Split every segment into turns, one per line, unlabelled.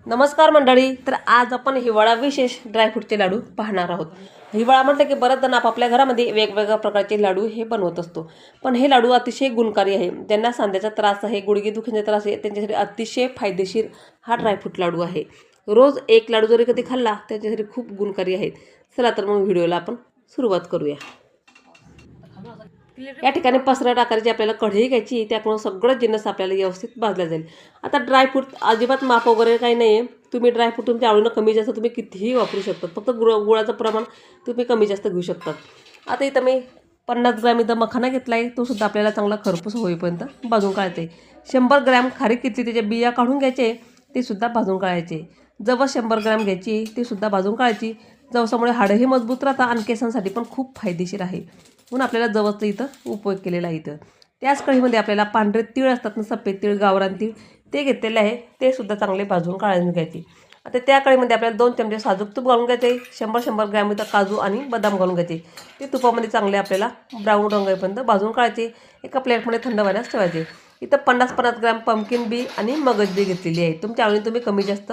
नमस्कार मंडळी. तर आज आपण हिवाळा विशेष ड्रायफ्रूटचे लाडू पाहणार आहोत. हिवाळा म्हटलं की बरेच जण आपापल्या घरामध्ये वेगवेगळ्या प्रकारचे लाडू हे बनवत असतो. पण हे लाडू अतिशय गुणकारी आहे. ज्यांना सांध्याचा त्रास आहे, गुडघे दुखीचा त्रास आहे, त्यांच्यासाठी अतिशय फायदेशीर हा ड्रायफ्रूट लाडू आहे. रोज एक लाडू जरी कधी खाल्ला त्याच्यासाठी खूप गुणकारी आहे. चला तर मग व्हिडिओला आपण सुरुवात करूया. या ठिकाणी पसरट आकाराची आपल्याला कढई घ्यायची, त्याकडून सगळं जिन्नस आपल्याला व्यवस्थित भाजला जाईल. आता ड्रायफ्रूट अजिबात माप वगैरे काही नाही आहे. तुम्ही ड्रायफ्रूट तुमच्या आवडीनं कमी जास्त तुम्ही कितीही वापरू शकता. फक्त गुळाचं प्रमाण तुम्ही कमी जास्त घेऊ शकतात. आता इथं मी 50 ग्रॅम इथं मखाना घेतला आहे. तो सुद्धा आपल्याला चांगला खरपूस होईपर्यंत भाजून काढायचा आहे. 100 ग्रॅम खारीक घेतली, त्याच्या बिया काढून घ्यायचे, ते सुद्धा भाजून काढायचे. जवस 100 ग्रॅम घ्यायची, ती सुद्धा भाजून काढायची. जवसामुळे हाडंही मजबूत राहतात आणि केसांसाठी पण खूप फायदेशीर आहे, म्हणून आपल्याला जवसचा इथं उपयोग केलेला आहे. इथं त्याच कढईमध्ये आपल्याला पांढरे तीळ असतात ना, सफेद तीळ, गावरान तीळ, ते घेतलेले आहे, ते सुद्धा चांगले भाजून काढून घ्यायचे. आता त्या कढईमध्ये आपल्याला 2 चमचे साजूक तूप घालून घ्यायचे. 100 ग्रॅम इथं काजू आणि बदाम घालून घ्यायचे. ते तुपामध्ये चांगले आपल्याला ब्राऊन रंग येईपर्यंत भाजून काढायचे. एका प्लेटमध्ये थंड व्हायलाच ठेवायचे. इथं 50 ग्रॅम पंपकिन बी आणि मगज बी घेतलेली आहे. तुमच्या आवडीने तुम्ही कमी जास्त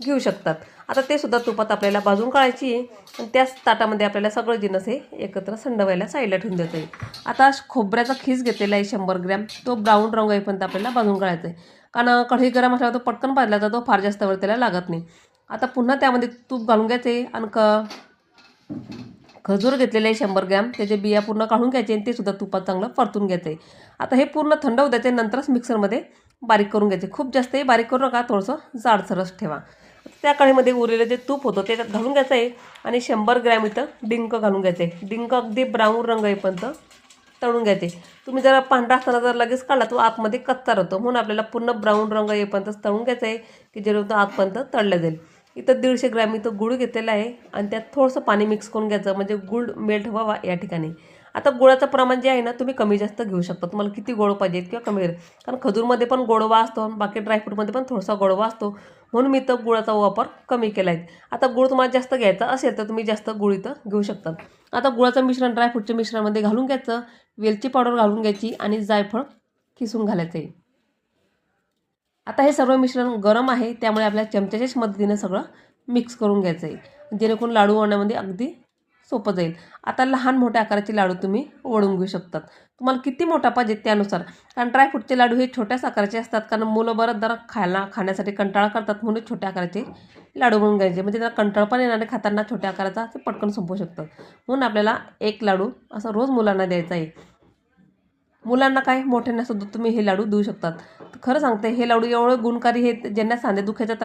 घेऊ शकतात. आता ते सुद्धा तुपात आपल्याला भाजून काढायची आणि त्याच ताटामध्ये आपल्याला सगळं जिन्नस हे एकत्र थंड व्हायला साईडला ठेवून द्यायचं आहे. आता खोबऱ्याचा खीस घेतलेला आहे 100 ग्रॅम, तो ब्राऊन रंग येईपर्यंत आपल्याला भाजून काढायचा आहे. कारण कढई गरम असल्यावर तो पटकन भाजला जातो, फार जास्त वेळ त्याला लागत नाही. आता पुन्हा त्यामध्ये तूप घालून घ्यायचे आणि खजूर घेतलेले आहे 100 ग्रॅम, त्याचे बिया पूर्ण काढून घ्यायचे आणि ते सुद्धा तुपात चांगलं परतून घ्यायचं आहे. आता हे पूर्ण थंड होऊ द्यायचे, नंतरच मिक्सरमध्ये बारीक करून घ्यायचे. खूप जास्तही बारीक करू नका, थोडंसं जाडसरच ठेवा. त्या कढईमध्ये उरलेलं जे तूप होतं त्याच्यात घालून घ्यायचं आहे आणि 100 ग्रॅम इथं डिंक घालून घ्यायचं आहे. डिंक अगदी ब्राऊन रंग येईपर्यंत तळून घ्यायचे. तुम्ही जर पांढरा असताना जर लगेच काढला तो आतमध्ये कच्चा राहतो, म्हणून आपल्याला पूर्ण ब्राऊन रंग येईपर्यंत तळून घ्यायचं आहे की जेणेकरून आतपर्यंत तळलं जाईल. इथं 150 ग्रॅम इथं गूळ घेतलेला आहे आणि त्यात थोडंसं पाणी मिक्स करून घ्यायचं, म्हणजे गूळ मेल्ट व्हावा या ठिकाणी. आता गुळाचं प्रमाण जे आहे ना, तुम्ही कमी जास्त घेऊ शकता. तुम्हाला किती गोड पाहिजे किंवा कमी, कारण खजूरमध्ये पण गोडवा असतो, बाकी ड्रायफ्रूटमध्ये पण थोडासा गोडवा असतो, म्हणून मी इथं गुळाचा वापर कमी केला आहे. आता गुळ तुम्हाला जास्त घ्यायचा असेल तर तुम्ही जास्त गुळ इथं घेऊ शकता. आता गुळाचं मिश्रण ड्रायफ्रूटच्या मिश्रणामध्ये घालून घ्यायचं, वेलची पावडर घालून घ्यायची आणि जायफळ किसून घालायचं आहे. आता हे सर्व मिश्रण गरम आहे, त्यामुळे आपल्या चमच्याच्याच मदतीने सगळं मिक्स करून घ्यायचं आहे, जेणेकरून लाडू वळण्यामध्ये अगदी सोपं जाईल. आता लहान मोठ्या आकाराचे लाडू तुम्ही वळून घेऊ शकतात. तुम्हाला किती मोठा पाहिजे त्यानुसार, कारण ड्रायफ्रूटचे लाडू हे छोट्याच आकाराचे असतात, कारण मुलं बरंच जरा खाण्यासाठी कंटाळा करतात, म्हणून छोट्या आकाराचे लाडू बनवून घ्यायचे, म्हणजे त्यांना कंटाळा पण येणार, खाताना छोट्या आकाराचा ते पटकन संपवू शकतात. म्हणून आपल्याला एक लाडू असं रोज मुलांना द्यायचा आहे. मुलांना काय, मोठ्यांना सुद्धा तुम्ही हे लाडू देऊ शकतात. खरं सांगते, हे लाडू एवढे गुणकारी आहेत, ज्यांना सांधेदुखीचा